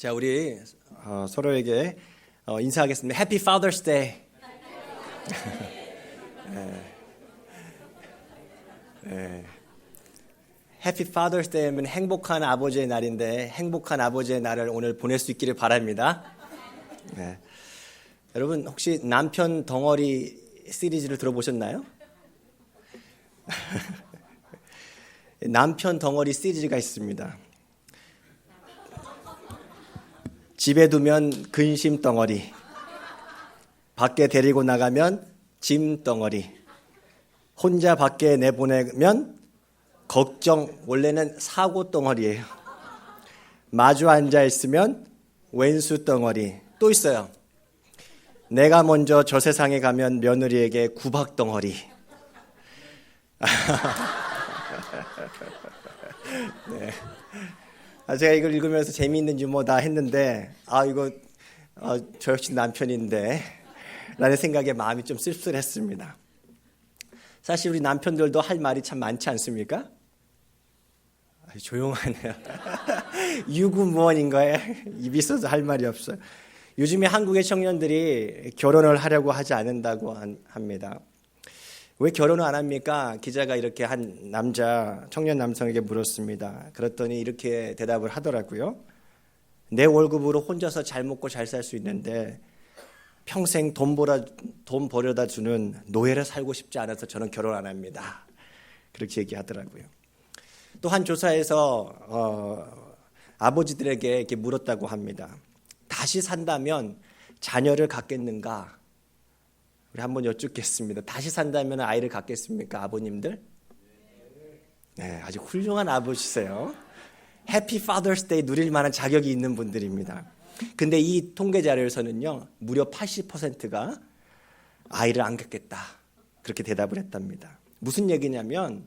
자, 우리 서로에게 인사하겠습니다. Happy Father's Day. Happy Father's Day면 행복한 아버지의 날인데 행복한 아버지의 날을 오늘 보낼 수 있기를 바랍니다. 네. 여러분 혹시 남편 덩어리 시리즈를 들어보셨나요? 남편 덩어리 시리즈가 있습니다. 집에 두면 근심 덩어리, 밖에 데리고 나가면 짐 덩어리, 혼자 밖에 내보내면 걱정, 원래는 사고 덩어리예요. 마주 앉아 있으면 왼수 덩어리. 또 있어요. 내가 먼저 저 세상에 가면 며느리에게 구박 덩어리. 네. 제가 이걸 읽으면서 재미있는 유머다 했는데 저 역시 남편인데 라는 생각에 마음이 좀 씁쓸했습니다. 사실 우리 남편들도 할 말이 참 많지 않습니까? 조용하네요. 유구무원인 거예요. 입이 있어서 할 말이 없어요. 요즘에 한국의 청년들이 결혼을 하려고 하지 않는다고 합니다. 왜 결혼을 안 합니까? 기자가 이렇게 한 청년 남성에게 물었습니다. 그랬더니 이렇게 대답을 하더라고요. 내 월급으로 혼자서 잘 먹고 잘 살 수 있는데 평생 돈 벌여다 주는 노예를 살고 싶지 않아서 저는 결혼 안 합니다. 그렇게 얘기하더라고요. 또 한 조사에서 아버지들에게 이렇게 물었다고 합니다. 다시 산다면 자녀를 갖겠는가? 우리 한번 여쭙겠습니다. 다시 산다면 아이를 갖겠습니까, 아버님들? 네, 아주 훌륭한 아버지세요. 해피 파더스 데이 누릴 만한 자격이 있는 분들입니다. 근데 이 통계 자료에서는요, 무려 80%가 아이를 안 갖겠다. 그렇게 대답을 했답니다. 무슨 얘기냐면,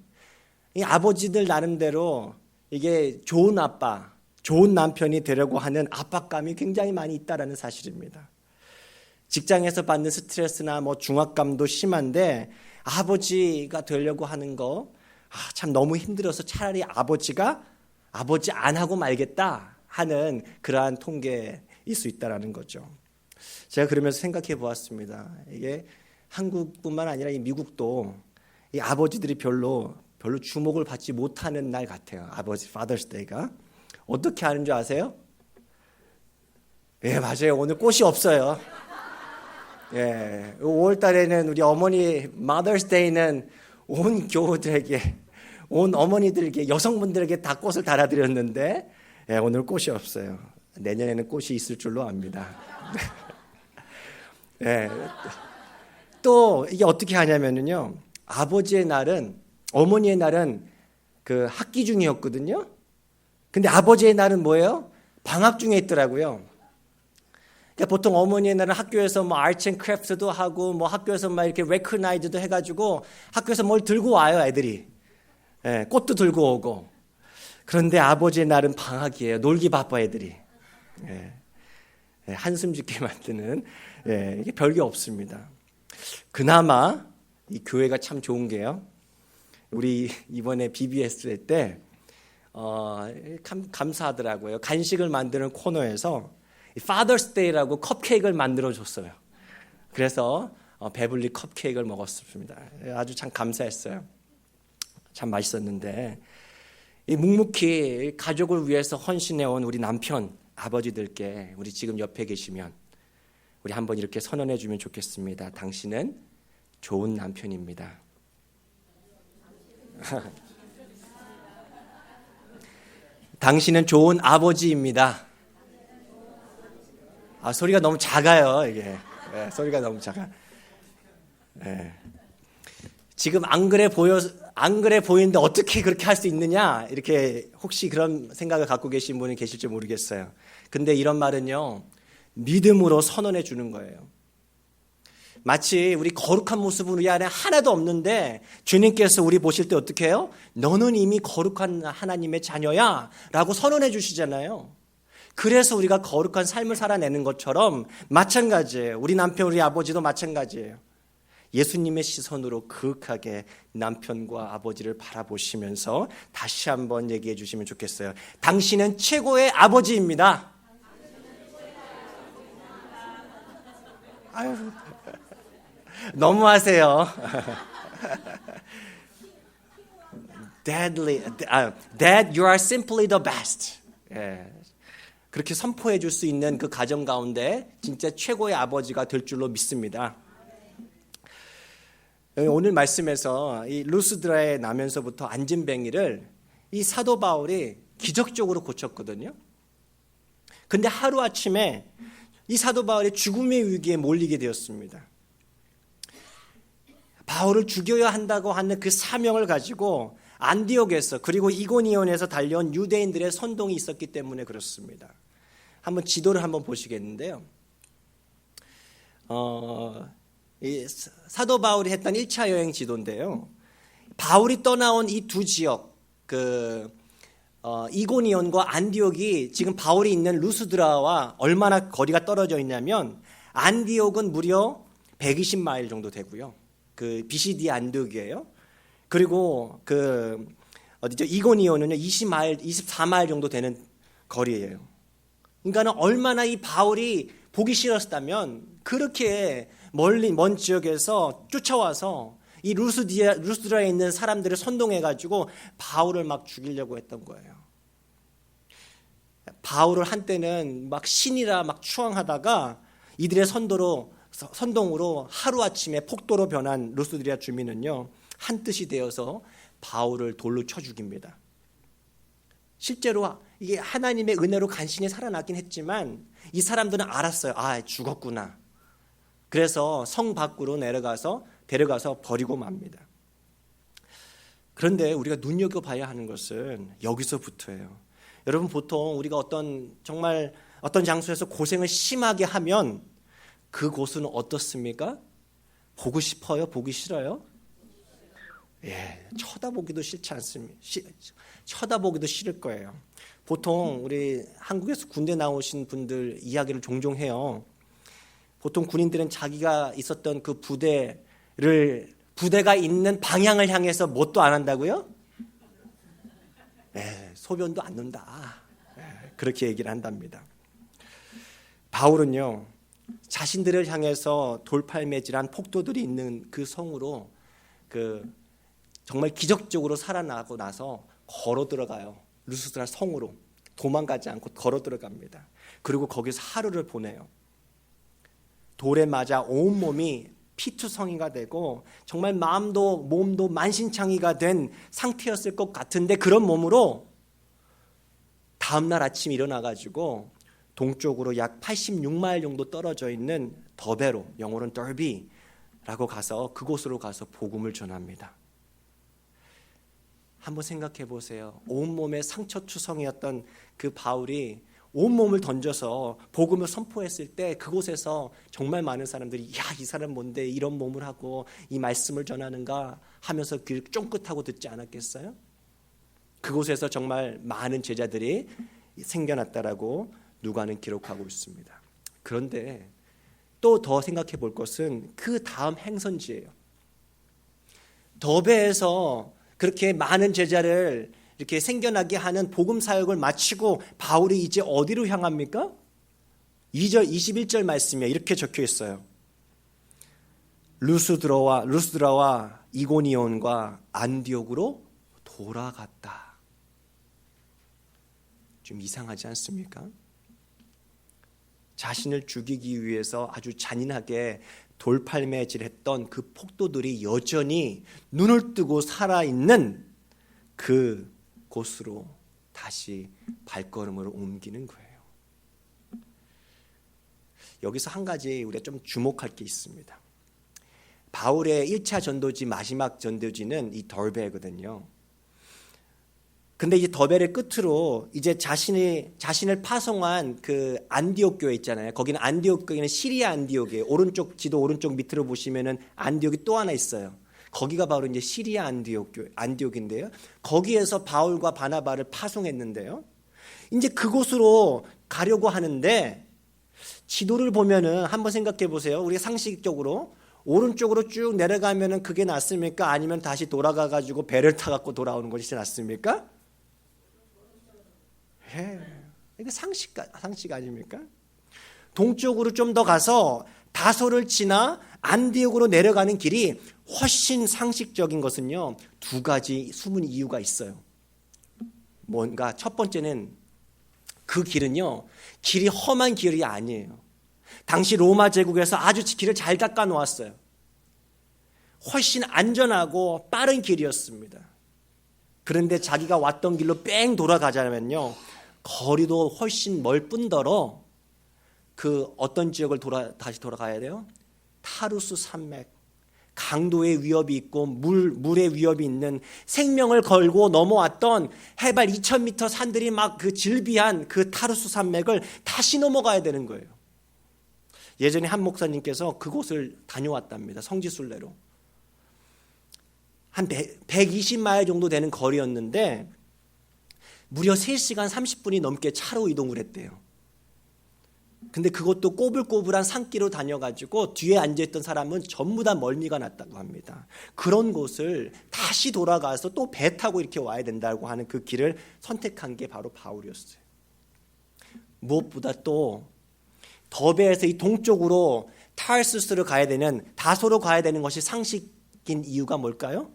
이 아버지들 나름대로 이게 좋은 아빠, 좋은 남편이 되려고 하는 압박감이 굉장히 많이 있다라는 사실입니다. 직장에서 받는 스트레스나 중압감도 심한데 아버지가 되려고 하는 거 참 너무 힘들어서 차라리 아버지 안 하고 말겠다 하는 그러한 통계일 수 있다라는 거죠. 제가 그러면서 생각해 보았습니다. 이게 한국뿐만 아니라 이 미국도 이 아버지들이 별로 주목을 받지 못하는 날 같아요. 아버지 파더스 데이가. 어떻게 하는 줄 아세요? 예, 맞아요. 오늘 꽃이 없어요. 예, 5월 달에는 우리 어머니 Mother's Day는 온 교우들에게, 온 어머니들에게, 여성분들에게 다 꽃을 달아드렸는데 오늘 꽃이 없어요. 내년에는 꽃이 있을 줄로 압니다. 예, 또 이게 어떻게 하냐면요, 아버지의 날은, 어머니의 날은 그 학기 중이었거든요. 근데 아버지의 날은 뭐예요? 방학 중에 있더라고요. 그러니까 보통 어머니의 날은 학교에서 아트 앤 크래프트도 하고 학교에서 이렇게 레커나이즈도 해가지고 학교에서 뭘 들고 와요, 애들이. 예, 꽃도 들고 오고. 그런데 아버지의 날은 방학이에요. 놀기 바빠 애들이. 예, 한숨 짓게 만드는, 이게 별게 없습니다. 그나마 이 교회가 참 좋은 게요, 우리 이번에 BBS 때 감사하더라고요. 간식을 만드는 코너에서 Father's Day라고 컵케이크를 만들어줬어요. 그래서 배불리 컵케이크를 먹었습니다. 아주 참 감사했어요. 참 맛있었는데, 이 묵묵히 가족을 위해서 헌신해온 우리 남편, 아버지들께 우리 지금 옆에 계시면 우리 한번 이렇게 선언해 주면 좋겠습니다. 당신은 좋은 남편입니다. 당신은 좋은 아버지입니다. 소리가 너무 작아요, 이게. 소리가 너무 작아. 지금 안 그래 보이는데 어떻게 그렇게 할 수 있느냐? 이렇게 혹시 그런 생각을 갖고 계신 분이 계실지 모르겠어요. 근데 이런 말은요, 믿음으로 선언해 주는 거예요. 마치 우리 거룩한 모습은 우리 안에 하나도 없는데 주님께서 우리 보실 때 어떻게 해요? 너는 이미 거룩한 하나님의 자녀야 라고 선언해 주시잖아요. 그래서 우리가 거룩한 삶을 살아내는 것처럼 마찬가지예요. 우리 남편, 우리 아버지도 마찬가지예요. 예수님의 시선으로 그윽하게 남편과 아버지를 바라보시면서 다시 한번 얘기해 주시면 좋겠어요. 당신은 최고의 아버지입니다. 아유, 너무하세요. Dad, you are simply the best. 예. 그렇게 선포해 줄 수 있는 그 가정 가운데 진짜 최고의 아버지가 될 줄로 믿습니다. 오늘 말씀에서 이 루스드라에 나면서부터 안진뱅이를 이 사도 바울이 기적적으로 고쳤거든요. 근데 하루아침에 이 사도 바울이 죽음의 위기에 몰리게 되었습니다. 바울을 죽여야 한다고 하는 그 사명을 가지고 안디옥에서 그리고 이고니온에서 달려온 유대인들의 선동이 있었기 때문에 그렇습니다. 한번 지도를 한번 보시겠는데요. 이 사도 바울이 했던 1차 여행 지도인데요. 바울이 떠나온 이 두 지역, 이고니온과 안디옥이 지금 바울이 있는 루스드라와 얼마나 거리가 떨어져 있냐면 안디옥은 무려 120마일 정도 되고요. 그 BCD 안디옥이에요. 그리고 이고니온은요 24마일 정도 되는 거리예요. 그러니까 얼마나 이 바울이 보기 싫었다면 그렇게 먼 지역에서 쫓아와서 이 루스드라에 있는 사람들을 선동해가지고 바울을 막 죽이려고 했던 거예요. 바울을 한때는 막 신이라 막 추앙하다가 이들의 선동으로 하루아침에 폭도로 변한 루스드라 주민은요 한뜻이 되어서 바울을 돌로 쳐 죽입니다. 실제로 이게 하나님의 은혜로 간신히 살아나긴 했지만 이 사람들은 알았어요. 아, 죽었구나. 그래서 성 밖으로 데려가서 버리고 맙니다. 그런데 우리가 눈여겨봐야 하는 것은 여기서부터예요. 여러분, 보통 우리가 어떤 장소에서 고생을 심하게 하면 그곳은 어떻습니까? 보고 싶어요? 보기 싫어요? 예, 쳐다보기도 싫지 않습니다. 쳐다보기도 싫을 거예요. 보통 우리 한국에서 군대 나오신 분들 이야기를 종종 해요. 보통 군인들은 자기가 있었던 그 부대가 있는 방향을 향해서 뭣도 안 한다고요? 예, 소변도 안 넣는다. 예, 그렇게 얘기를 한답니다. 바울은요, 자신들을 향해서 돌팔매질한 폭도들이 있는 그 성으로 정말 기적적으로 살아나고 나서 걸어 들어가요. 루스드라 성으로 도망가지 않고 걸어 들어갑니다. 그리고 거기서 하루를 보내요. 돌에 맞아 온몸이 피투성이가 되고 정말 마음도 몸도 만신창이가 된 상태였을 것 같은데 그런 몸으로 다음날 아침 일어나가지고 동쪽으로 약 86마일 정도 떨어져 있는 더베로, 영어로는 더비라고 가서 그곳으로 가서 복음을 전합니다. 한번 생각해 보세요. 온몸에 상처투성이었던 그 바울이 온몸을 ton져서 복음을 선포했을 때 그곳에서 정말 많은 사람들이 야, 이 사람 뭔데 이런 몸을 하고 이 말씀을 전하는가 하면서 귀를 쫑긋하고 듣지 않았겠어요? 그곳에서 정말 많은 제자들이 생겨났다라고 누가는 기록하고 있습니다. 그런데 또 더 생각해 볼 것은 그 다음 행선지예요. 더베에서 그렇게 많은 제자를 이렇게 생겨나게 하는 복음 사역을 마치고 바울이 이제 어디로 향합니까? 2절 21절 말씀에 이렇게 적혀 있어요. 루스드라와 이고니온과 안디옥으로 돌아갔다. 좀 이상하지 않습니까? 자신을 죽이기 위해서 아주 잔인하게 돌팔매질했던 그 폭도들이 여전히 눈을 뜨고 살아있는 그 곳으로 다시 발걸음을 옮기는 거예요. 여기서 한 가지 우리가 좀 주목할 게 있습니다. 바울의 1차 전도지 마지막 전도지는 이 더베거든요. 근데 이제 더베를 끝으로 이제 자신을 파송한 그 안디옥 교회 있잖아요. 거기는 안디옥 교회는 시리아 안디옥이에요. 지도 오른쪽 밑으로 보시면은 안디옥이 또 하나 있어요. 거기가 바로 이제 시리아 안디옥인데요. 거기에서 바울과 바나바를 파송했는데요. 이제 그곳으로 가려고 하는데 지도를 보면은 한번 생각해 보세요. 우리가 상식적으로 오른쪽으로 쭉 내려가면은 그게 낫습니까? 아니면 다시 돌아가 가지고 배를 타 갖고 돌아오는 것이 낫습니까? 이게 상식 아닙니까? 동쪽으로 좀 더 가서 다소를 지나 안디옥으로 내려가는 길이 훨씬 상식적인 것은요, 두 가지 숨은 이유가 있어요. 뭔가 첫 번째는 그 길은요, 길이 험한 길이 아니에요. 당시 로마 제국에서 아주 길을 잘 닦아 놓았어요. 훨씬 안전하고 빠른 길이었습니다. 그런데 자기가 왔던 길로 뺑 돌아가자면요, 거리도 훨씬 멀 뿐더러 그 어떤 지역을 다시 돌아가야 돼요? 타루스 산맥, 강도의 위협이 있고 물의 위협이 있는, 생명을 걸고 넘어왔던 해발 2000m 산들이 막 그 질비한 그 타루스 산맥을 다시 넘어가야 되는 거예요. 예전에 한 목사님께서 그곳을 다녀왔답니다. 성지순례로. 한 120마일 정도 되는 거리였는데 무려 3시간 30분이 넘게 차로 이동을 했대요. 근데 그것도 꼬불꼬불한 산길로 다녀가지고 뒤에 앉아있던 사람은 전부 다 멀미가 났다고 합니다. 그런 곳을 다시 돌아가서 또 배 타고 이렇게 와야 된다고 하는 그 길을 선택한 게 바로 바울이었어요. 무엇보다 또 더베에서 이 동쪽으로 타르수스로 가야 되는, 다소로 가야 되는 것이 상식인 이유가 뭘까요?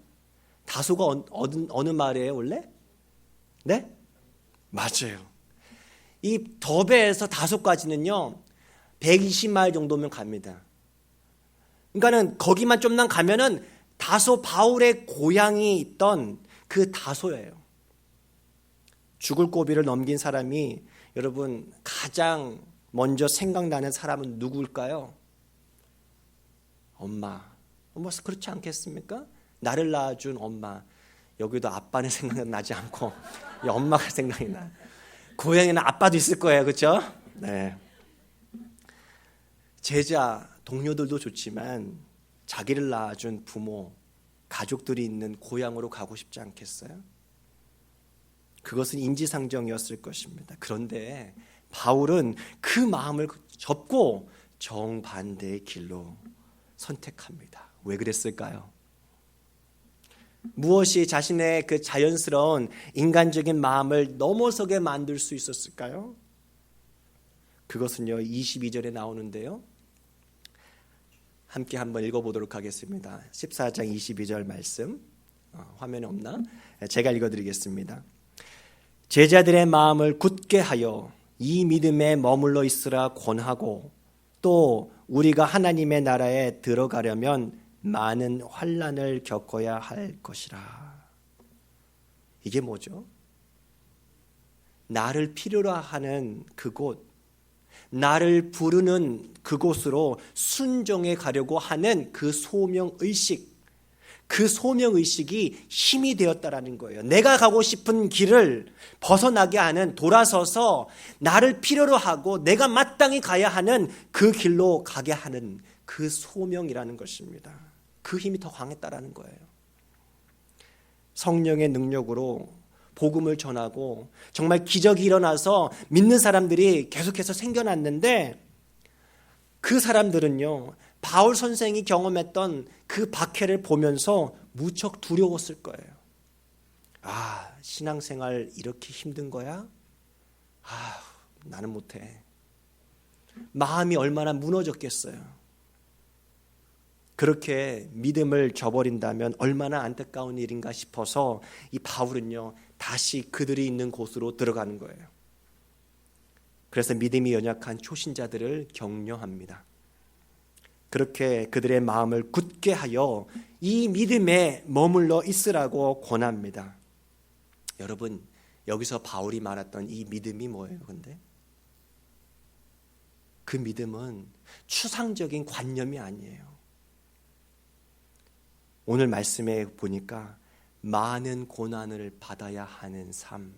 다소가 어느 마을이에요 원래? 네? 맞아요. 이 더베에서 다소까지는요 120마일 정도면 갑니다. 그러니까는 거기만 좀만 가면은 다소, 바울의 고향이 있던 그 다소예요. 죽을 고비를 넘긴 사람이, 여러분 가장 먼저 생각나는 사람은 누구일까요? 엄마. 그렇지 않겠습니까? 나를 낳아준 엄마. 여기도 아빠는 생각나지 않고 엄마가 생각이 나요. 고향에는 아빠도 있을 거예요. 그렇죠? 네. 제자, 동료들도 좋지만 자기를 낳아준 부모, 가족들이 있는 고향으로 가고 싶지 않겠어요? 그것은 인지상정이었을 것입니다. 그런데 바울은 그 마음을 접고 정반대의 길로 선택합니다. 왜 그랬을까요? 무엇이 자신의 그 자연스러운 인간적인 마음을 넘어서게 만들 수 있었을까요? 그것은요 22절에 나오는데요, 함께 한번 읽어보도록 하겠습니다. 14장 22절 말씀, 화면에 없나? 제가 읽어드리겠습니다. 제자들의 마음을 굳게 하여 이 믿음에 머물러 있으라 권하고, 또 우리가 하나님의 나라에 들어가려면 많은 환난을 겪어야 할 것이라. 이게 뭐죠? 나를 필요로 하는 그곳, 나를 부르는 그곳으로 순종해 가려고 하는 그 소명의식, 그 소명의식이 힘이 되었다라는 거예요. 내가 가고 싶은 길을 벗어나게 하는, 돌아서서 나를 필요로 하고 내가 마땅히 가야 하는 그 길로 가게 하는 그 소명이라는 것입니다. 그 힘이 더 강했다라는 거예요. 성령의 능력으로 복음을 전하고 정말 기적이 일어나서 믿는 사람들이 계속해서 생겨났는데, 그 사람들은요 바울 선생이 경험했던 그 박해를 보면서 무척 두려웠을 거예요. 아, 신앙생활 이렇게 힘든 거야? 아, 나는 못해. 마음이 얼마나 무너졌겠어요. 그렇게 믿음을 저버린다면 얼마나 안타까운 일인가 싶어서 이 바울은요 다시 그들이 있는 곳으로 들어가는 거예요. 그래서 믿음이 연약한 초신자들을 격려합니다. 그렇게 그들의 마음을 굳게 하여 이 믿음에 머물러 있으라고 권합니다. 여러분, 여기서 바울이 말했던 이 믿음이 뭐예요? 근데 그 믿음은 추상적인 관념이 아니에요. 오늘 말씀에 보니까 많은 고난을 받아야 하는 삶,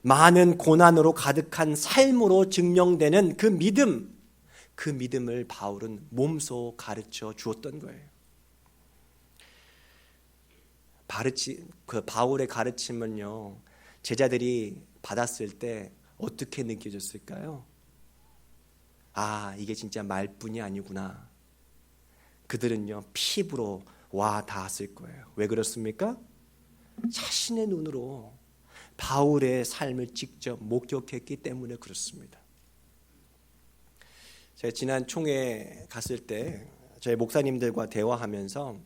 많은 고난으로 가득한 삶으로 증명되는 그 믿음, 그 믿음을 바울은 몸소 가르쳐 주었던 거예요. 그 바울의 가르침은요, 제자들이 받았을 때 어떻게 느껴졌을까요? 아, 이게 진짜 말뿐이 아니구나. 그들은요 피부로 와 닿았을 거예요. 왜 그렇습니까? 자신의 눈으로 바울의 삶을 직접 목격했기 때문에 그렇습니다. 제가 지난 총회 갔을 때 저희 목사님들과 대화하면서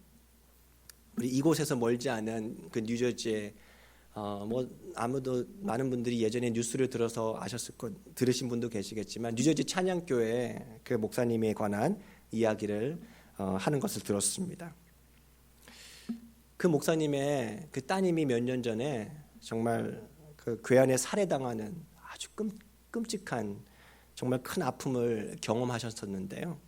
우리 이곳에서 멀지 않은 그 뉴저지에 아무도 많은 분들이 예전에 뉴스를 들어서 들으신 분도 계시겠지만 뉴저지 찬양교회 그 목사님에 관한 이야기를 하는 것을 들었습니다. 그 목사님의 그 따님이 몇 년 전에 정말 그 괴한에 살해당하는 아주 끔찍한 정말 큰 아픔을 경험하셨었는데요.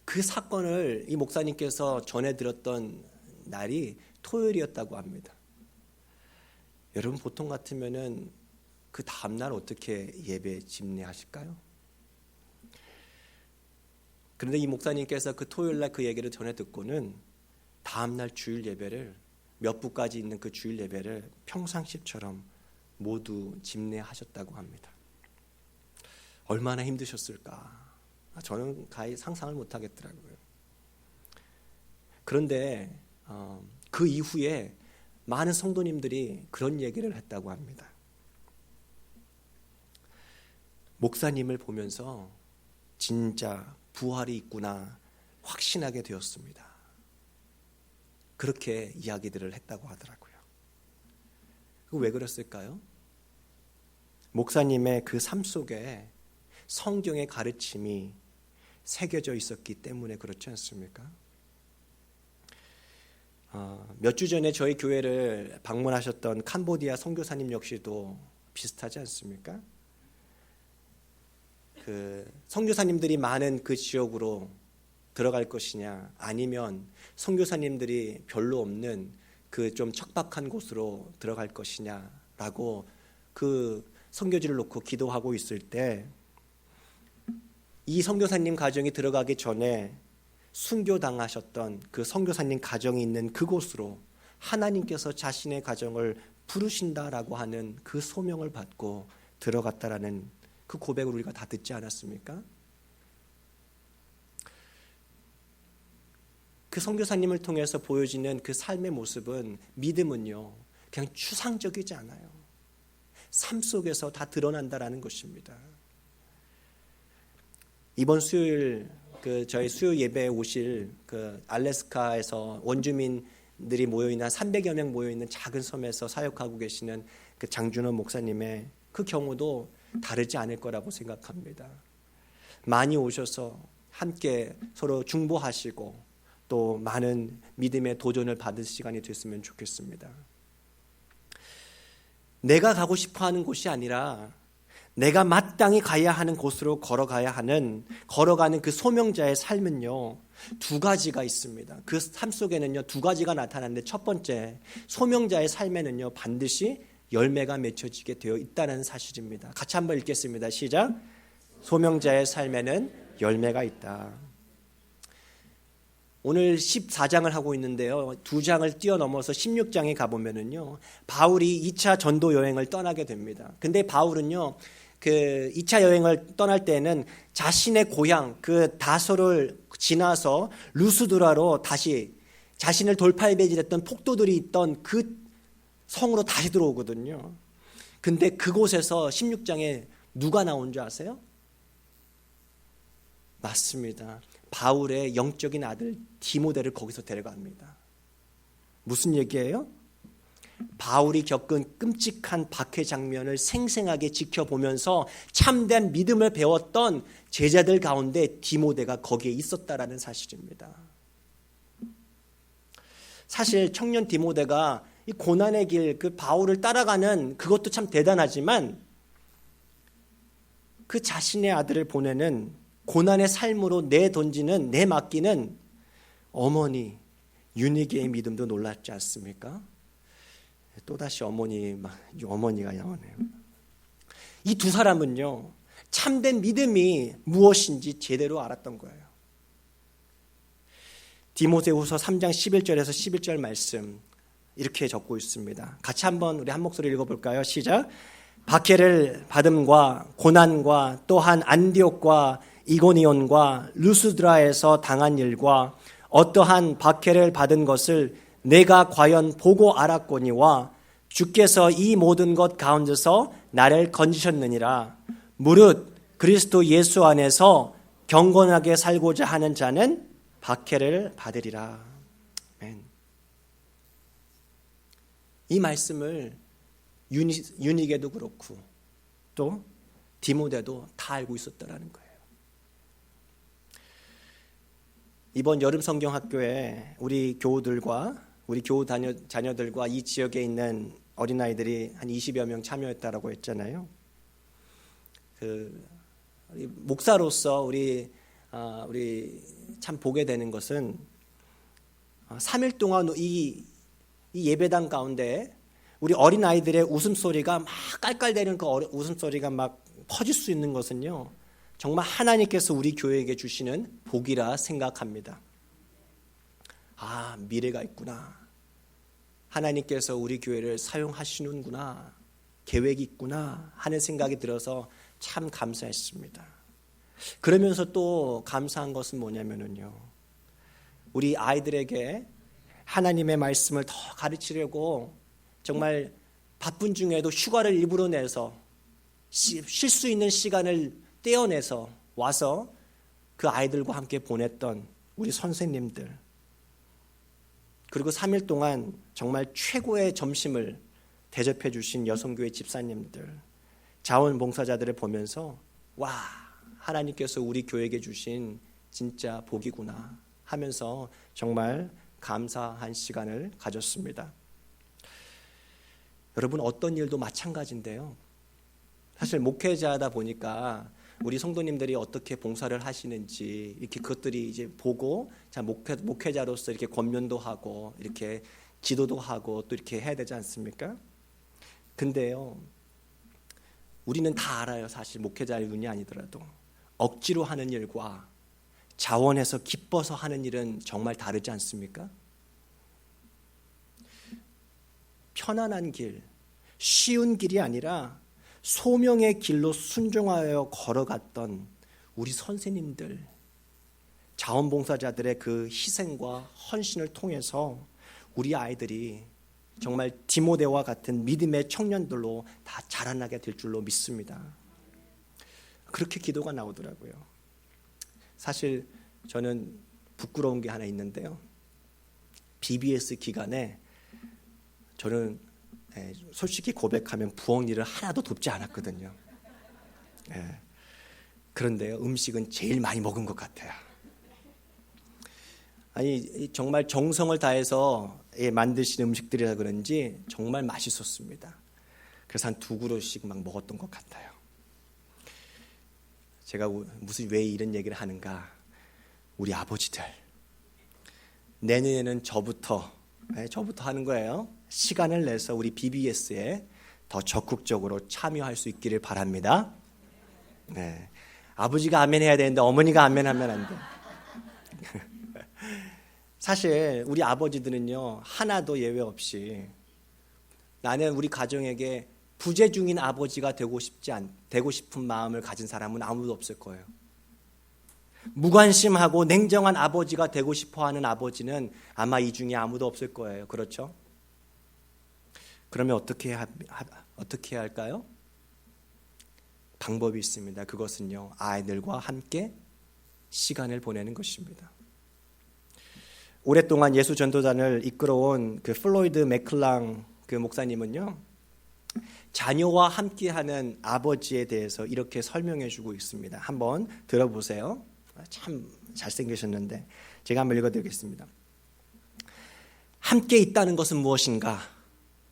그 사건을 이 목사님께서 전해 들었던 날이 토요일이었다고 합니다. 여러분 보통 같으면은 그 다음날 어떻게 예배 집례하실까요? 그런데 이 목사님께서 그 토요일날 그 얘기를 전해 듣고는 다음날 주일 예배를 몇 부까지 있는 그 주일 예배를 평상시처럼 모두 집례하셨다고 합니다. 얼마나 힘드셨을까? 저는 가히 상상을 못하겠더라고요. 그런데 그 이후에 많은 성도님들이 그런 얘기를 했다고 합니다. 목사님을 보면서 진짜 부활이 있구나 확신하게 되었습니다. 그렇게 이야기들을 했다고 하더라고요. 왜 그랬을까요? 목사님의 그 삶 속에 성경의 가르침이 새겨져 있었기 때문에 그렇지 않습니까? 몇 주 전에 저희 교회를 방문하셨던 캄보디아 선교사님 역시도 비슷하지 않습니까? 그 선교사님들이 많은 그 지역으로 들어갈 것이냐 아니면 선교사님들이 별로 없는 그 좀 척박한 곳으로 들어갈 것이냐라고 그 선교지를 놓고 기도하고 있을 때 이 선교사님 가정이 들어가기 전에 순교당하셨던 그 선교사님 가정이 있는 그곳으로 하나님께서 자신의 가정을 부르신다라고 하는 그 소명을 받고 들어갔다라는 그 고백을 우리가 다 듣지 않았습니까? 그 선교사님을 통해서 보여지는 그 삶의 모습은 믿음은요 그냥 추상적이지 않아요. 삶 속에서 다 드러난다라는 것입니다. 이번 수요일 저희 수요 예배에 오실 그 알래스카에서 원주민들이 모여 있는 한 300여 명 모여 있는 작은 섬에서 사역하고 계시는 그 장준호 목사님의 그 경우도 다르지 않을 거라고 생각합니다. 많이 오셔서 함께 서로 중보하시고 또 많은 믿음의 도전을 받을 시간이 됐으면 좋겠습니다. 내가 가고 싶어하는 곳이 아니라 내가 마땅히 가야 하는 곳으로 걸어가는 그 소명자의 삶은요 두 가지가 있습니다. 그 삶 속에는요 두 가지가 나타나는데 첫 번째 소명자의 삶에는요 반드시 열매가 맺혀지게 되어 있다는 사실입니다. 같이 한번 읽겠습니다. 시작. 소명자의 삶에는 열매가 있다. 오늘 14장을 하고 있는데요. 2장을 뛰어넘어서 16장에 가보면은요. 바울이 2차 전도 여행을 떠나게 됩니다. 근데 바울은요. 그 2차 여행을 떠날 때는 자신의 고향 그 다소를 지나서 루스드라로 다시 자신을 돌팔매질했던 폭도들이 있던 그 성으로 다시 들어오거든요. 근데 그곳에서 16장에 누가 나온 줄 아세요? 맞습니다. 바울의 영적인 아들 디모데를 거기서 데려갑니다. 무슨 얘기예요? 바울이 겪은 끔찍한 박해 장면을 생생하게 지켜보면서 참된 믿음을 배웠던 제자들 가운데 디모데가 거기에 있었다라는 사실입니다. 사실 청년 디모데가 이 고난의 길, 그 바울을 따라가는 그것도 참 대단하지만 그 자신의 아들을 보내는 고난의 삶으로 내맡기는 어머니 유니게의 믿음도 놀랍지 않습니까? 또다시 어머니가 나오네요. 이 두 사람은요 참된 믿음이 무엇인지 제대로 알았던 거예요. 디모데후서 3장 11절에서 11절 말씀 이렇게 적고 있습니다. 같이 한번 우리 한 목소리 읽어볼까요? 시작. 박해를 받음과 고난과 또한 안디옥과 이고니온과 루스드라에서 당한 일과 어떠한 박해를 받은 것을 내가 과연 보고 알았거니와 주께서 이 모든 것 가운데서 나를 건지셨느니라. 무릇 그리스도 예수 안에서 경건하게 살고자 하는 자는 박해를 받으리라. 아멘. 이 말씀을 유니게도 그렇고 또 디모데도 다 알고 있었다라는 거예요. 이번 여름 성경학교에 우리 교우들과 우리 교우 자녀들과 이 지역에 있는 어린아이들이 한 20여 명 참여했다라고 했잖아요. 목사로서 우리 참 보게 되는 것은 3일 동안 이 예배당 가운데 우리 어린아이들의 웃음소리가 막 깔깔대는 그 웃음소리가 막 퍼질 수 있는 것은요, 정말 하나님께서 우리 교회에게 주시는 복이라 생각합니다. 아, 미래가 있구나. 하나님께서 우리 교회를 사용하시는구나. 계획이 있구나 하는 생각이 들어서 참 감사했습니다. 그러면서 또 감사한 것은 뭐냐면요, 우리 아이들에게 하나님의 말씀을 더 가르치려고 정말 바쁜 중에도 휴가를 일부러 내서 쉴 수 있는 시간을 떼어내서 와서 그 아이들과 함께 보냈던 우리 선생님들, 그리고 3일 동안 정말 최고의 점심을 대접해 주신 여성교회 집사님들, 자원봉사자들을 보면서 와, 하나님께서 우리 교회에게 주신 진짜 복이구나 하면서 정말 감사한 시간을 가졌습니다. 여러분, 어떤 일도 마찬가지인데요, 사실 목회자다 보니까 우리 성도님들이 어떻게 봉사를 하시는지 이렇게 그것들이 이제 보고, 자, 목회자로서 이렇게 권면도 하고 이렇게 지도도 하고 또 이렇게 해야 되지 않습니까? 근데요, 우리는 다 알아요. 사실 목회자의 눈이 아니더라도 억지로 하는 일과 자원해서 기뻐서 하는 일은 정말 다르지 않습니까? 편안한 길, 쉬운 길이 아니라 소명의 길로 순종하여 걸어갔던 우리 선생님들, 자원봉사자들의 그 희생과 헌신을 통해서 우리 아이들이 정말 디모데와 같은 믿음의 청년들로 다 자라나게 될 줄로 믿습니다. 그렇게 기도가 나오더라고요. 사실 저는 부끄러운 게 하나 있는데요, BBS 기간에 저는 솔직히 고백하면 부엌 일을 하나도 돕지 않았거든요. 그런데요, 음식은 제일 많이 먹은 것 같아요. 아니, 정말 정성을 다해서 만드신 음식들이라 그런지 정말 맛있었습니다. 그래서 한 2그릇씩 막 먹었던 것 같아요. 제가 왜 이런 얘기를 하는가, 우리 아버지들, 내년에는 저부터 하는 거예요. 시간을 내서 우리 BBS에 더 적극적으로 참여할 수 있기를 바랍니다. 네. 아버지가 아멘 해야 되는데 어머니가 아멘 하면 안 돼. 사실 우리 아버지들은요, 하나도 예외 없이 나는 우리 가정에게 부재 중인 아버지가 되고 싶은 마음을 가진 사람은 아무도 없을 거예요. 무관심하고 냉정한 아버지가 되고 싶어하는 아버지는 아마 이 중에 아무도 없을 거예요. 그렇죠? 그러면 어떻게 해야 할까요? 방법이 있습니다. 그것은요, 아이들과 함께 시간을 보내는 것입니다. 오랫동안 예수 전도단을 이끌어온 그 플로이드 맥클랑 그 목사님은요, 자녀와 함께하는 아버지에 대해서 이렇게 설명해주고 있습니다. 한번 들어보세요. 참 잘생기셨는데 제가 한번 읽어드리겠습니다. 함께 있다는 것은 무엇인가?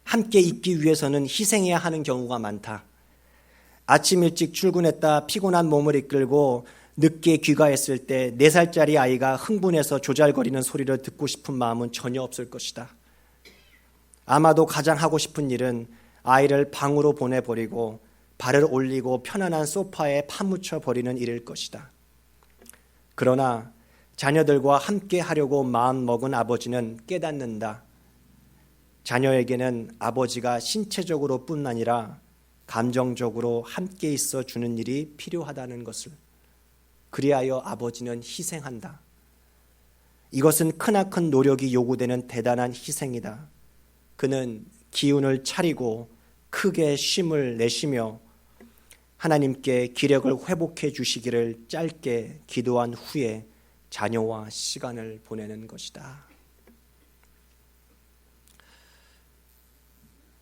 함께 있기 위해서는 희생해야 하는 경우가 많다. 아침 일찍 출근했다 피곤한 몸을 이끌고 늦게 귀가했을 때 4살짜리 아이가 흥분해서 조잘거리는 소리를 듣고 싶은 마음은 전혀 없을 것이다. 아마도 가장 하고 싶은 일은 아이를 방으로 보내버리고 발을 올리고 편안한 소파에 파묻혀 버리는 일일 것이다. 그러나 자녀들과 함께 하려고 마음먹은 아버지는 깨닫는다. 자녀에게는 아버지가 신체적으로 뿐 아니라 감정적으로 함께 있어 주는 일이 필요하다는 것을. 그리하여 아버지는 희생한다. 이것은 크나큰 노력이 요구되는 대단한 희생이다. 그는 기운을 차리고 크게 쉼을 내쉬며 하나님께 기력을 회복해 주시기를 짧게 기도한 후에 자녀와 시간을 보내는 것이다.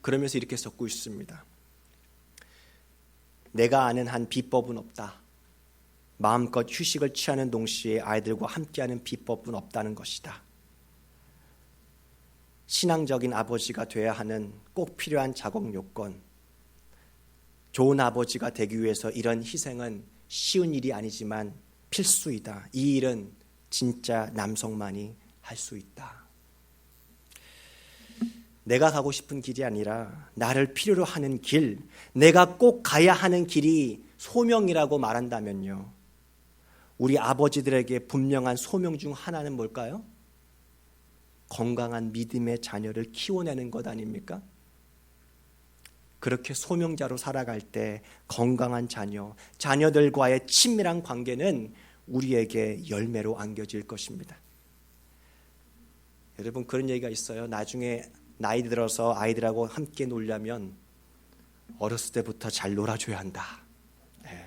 그러면서 이렇게 적고 있습니다. 내가 아는 한 비법은 없다. 마음껏 휴식을 취하는 동시에 아이들과 함께하는 비법은 없다는 것이다. 신앙적인 아버지가 돼야 하는 꼭 필요한 작업 요건, 좋은 아버지가 되기 위해서 이런 희생은 쉬운 일이 아니지만 필수이다. 이 일은 진짜 남성만이 할 수 있다. 내가 가고 싶은 길이 아니라 나를 필요로 하는 길, 내가 꼭 가야 하는 길이 소명이라고 말한다면요, 우리 아버지들에게 분명한 소명 중 하나는 뭘까요? 건강한 믿음의 자녀를 키워내는 것 아닙니까? 그렇게 소명자로 살아갈 때 건강한 자녀들과의 친밀한 관계는 우리에게 열매로 안겨질 것입니다. 여러분, 그런 얘기가 있어요. 나중에 나이 들어서 아이들하고 함께 놀려면 어렸을 때부터 잘 놀아줘야 한다. 네.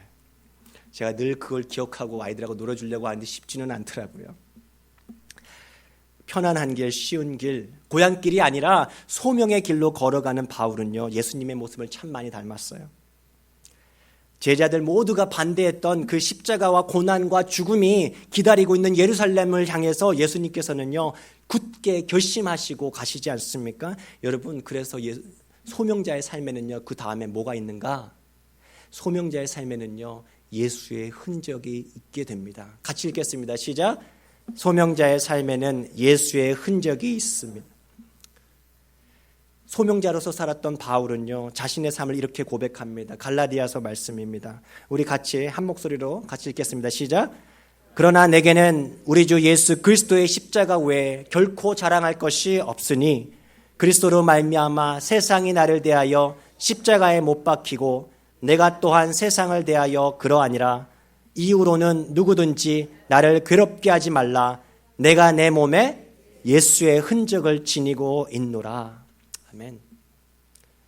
제가 늘 그걸 기억하고 아이들하고 놀아주려고 하는데 쉽지는 않더라고요. 편안한 길, 쉬운 길, 고향길이 아니라 소명의 길로 걸어가는 바울은요, 예수님의 모습을 참 많이 닮았어요. 제자들 모두가 반대했던 그 십자가와 고난과 죽음이 기다리고 있는 예루살렘을 향해서 예수님께서는요, 굳게 결심하시고 가시지 않습니까? 여러분, 그래서 소명자의 삶에는요, 그 다음에 뭐가 있는가? 소명자의 삶에는요, 예수의 흔적이 있게 됩니다. 같이 읽겠습니다. 시작. 소명자의 삶에는 예수의 흔적이 있습니다. 소명자로서 살았던 바울은요, 자신의 삶을 이렇게 고백합니다. 갈라디아서 말씀입니다. 우리 같이 한 목소리로 같이 읽겠습니다. 시작. 그러나 내게는 우리 주 예수 그리스도의 십자가 외에 결코 자랑할 것이 없으니 그리스도로 말미암아 세상이 나를 대하여 십자가에 못 박히고 내가 또한 세상을 대하여 그러하니라. 이후로는 누구든지 나를 괴롭게 하지 말라. 내가 내 몸에 예수의 흔적을 지니고 있노라. 아멘.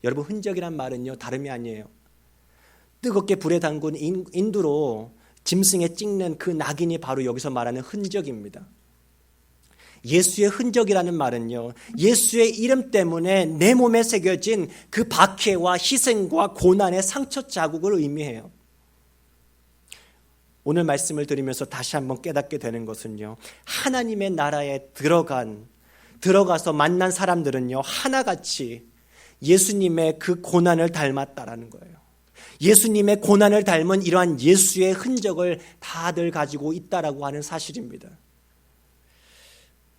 여러분, 흔적이란 말은요, 다름이 아니에요. 뜨겁게 불에 담근 인두로 짐승에 찍는 그 낙인이 바로 여기서 말하는 흔적입니다. 예수의 흔적이라는 말은요, 예수의 이름 때문에 내 몸에 새겨진 그 박해와 희생과 고난의 상처 자국을 의미해요. 오늘 말씀을 들으면서 다시 한번 깨닫게 되는 것은요, 하나님의 나라에 들어가서 만난 사람들은요, 하나같이 예수님의 그 고난을 닮았다라는 거예요. 예수님의 고난을 닮은 이러한 예수의 흔적을 다들 가지고 있다라고 하는 사실입니다.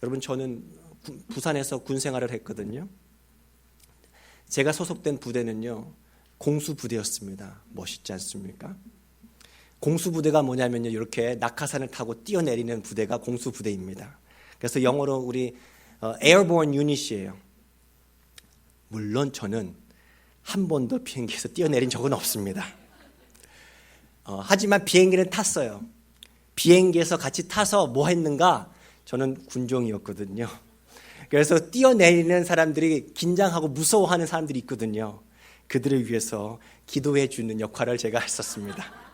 여러분, 저는 부산에서 군 생활을 했거든요. 제가 소속된 부대는요, 공수부대였습니다. 멋있지 않습니까? 공수부대가 뭐냐면요, 이렇게 낙하산을 타고 뛰어내리는 부대가 공수부대입니다. 그래서 영어로 우리 Airborne Unit이에요. 물론 저는 한 번도 비행기에서 뛰어내린 적은 없습니다. 하지만 비행기는 탔어요. 비행기에서 같이 타서 뭐 했는가? 저는 군종이었거든요. 그래서 뛰어내리는 사람들이 긴장하고 무서워하는 사람들이 있거든요. 그들을 위해서 기도해 주는 역할을 제가 했었습니다.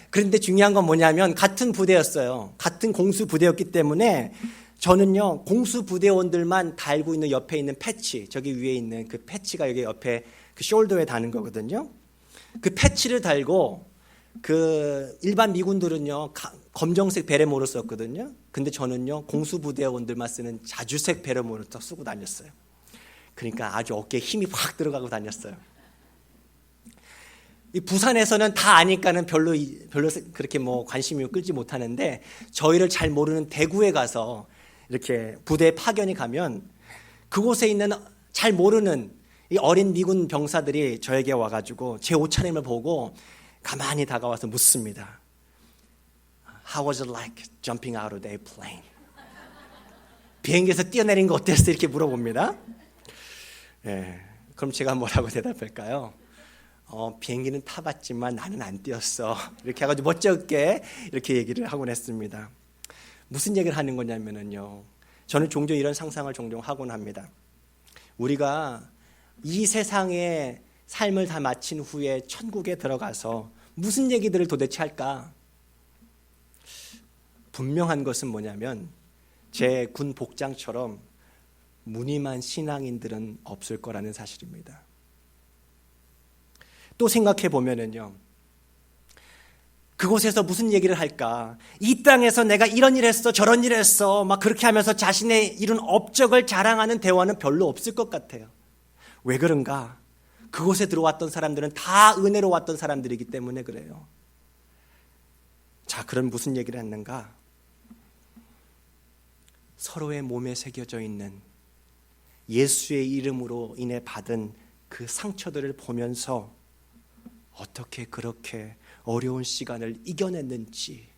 그런데 중요한 건 뭐냐면 같은 부대였어요. 같은 공수부대였기 때문에 저는요, 공수부대원들만 달고 있는 옆에 있는 패치, 저기 위에 있는 그 패치가 여기 옆에 그 숄더에 다는 거거든요. 그 패치를 달고 그 일반 미군들은요, 검정색 베레모를 썼거든요. 근데 저는요, 공수부대원들만 쓰는 자주색 베레모를 쓰고 다녔어요. 그러니까 아주 어깨에 힘이 확 들어가고 다녔어요. 이 부산에서는 다 아니까는 별로 그렇게 뭐 관심이 끌지 못하는데, 저희를 잘 모르는 대구에 가서 이렇게 부대 파견이 가면 그곳에 있는 잘 모르는 이 어린 미군 병사들이 저에게 와가지고 제 옷차림을 보고 가만히 다가와서 묻습니다. How was it like jumping out of the airplane? 비행기에서 뛰어내린 거 어땠어? 이렇게 물어봅니다. 네, 그럼 제가 뭐라고 대답할까요? 비행기는 타봤지만 나는 안 뛰었어. 이렇게 해가지고 멋쩍게 이렇게 얘기를 하곤 했습니다. 무슨 얘기를 하는 거냐면요, 저는 종종 이런 상상을 종종 하곤 합니다. 우리가 이 세상에 삶을 다 마친 후에 천국에 들어가서 무슨 얘기들을 도대체 할까? 분명한 것은 뭐냐면 제 군 복장처럼 무늬만 신앙인들은 없을 거라는 사실입니다. 또 생각해 보면은요, 그곳에서 무슨 얘기를 할까? 이 땅에서 내가 이런 일 했어, 저런 일 했어, 막 그렇게 하면서 자신의 이룬 업적을 자랑하는 대화는 별로 없을 것 같아요. 왜 그런가? 그곳에 들어왔던 사람들은 다 은혜로 왔던 사람들이기 때문에 그래요. 자, 그럼 무슨 얘기를 했는가? 서로의 몸에 새겨져 있는 예수의 이름으로 인해 받은 그 상처들을 보면서 어떻게 그렇게 어려운 시간을 이겨냈는지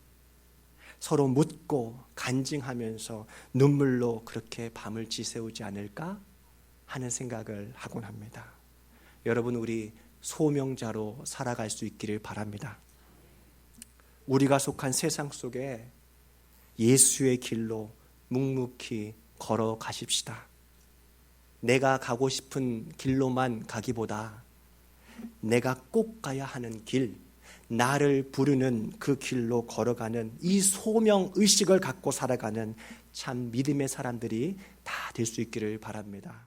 서로 묻고 간증하면서 눈물로 그렇게 밤을 지새우지 않을까 하는 생각을 하곤 합니다. 여러분, 우리 소명자로 살아갈 수 있기를 바랍니다. 우리가 속한 세상 속에 예수의 길로 묵묵히 걸어가십시다. 내가 가고 싶은 길로만 가기보다 내가 꼭 가야 하는 길, 나를 부르는 그 길로 걸어가는 이 소명의식을 갖고 살아가는 참 믿음의 사람들이 다 될 수 있기를 바랍니다.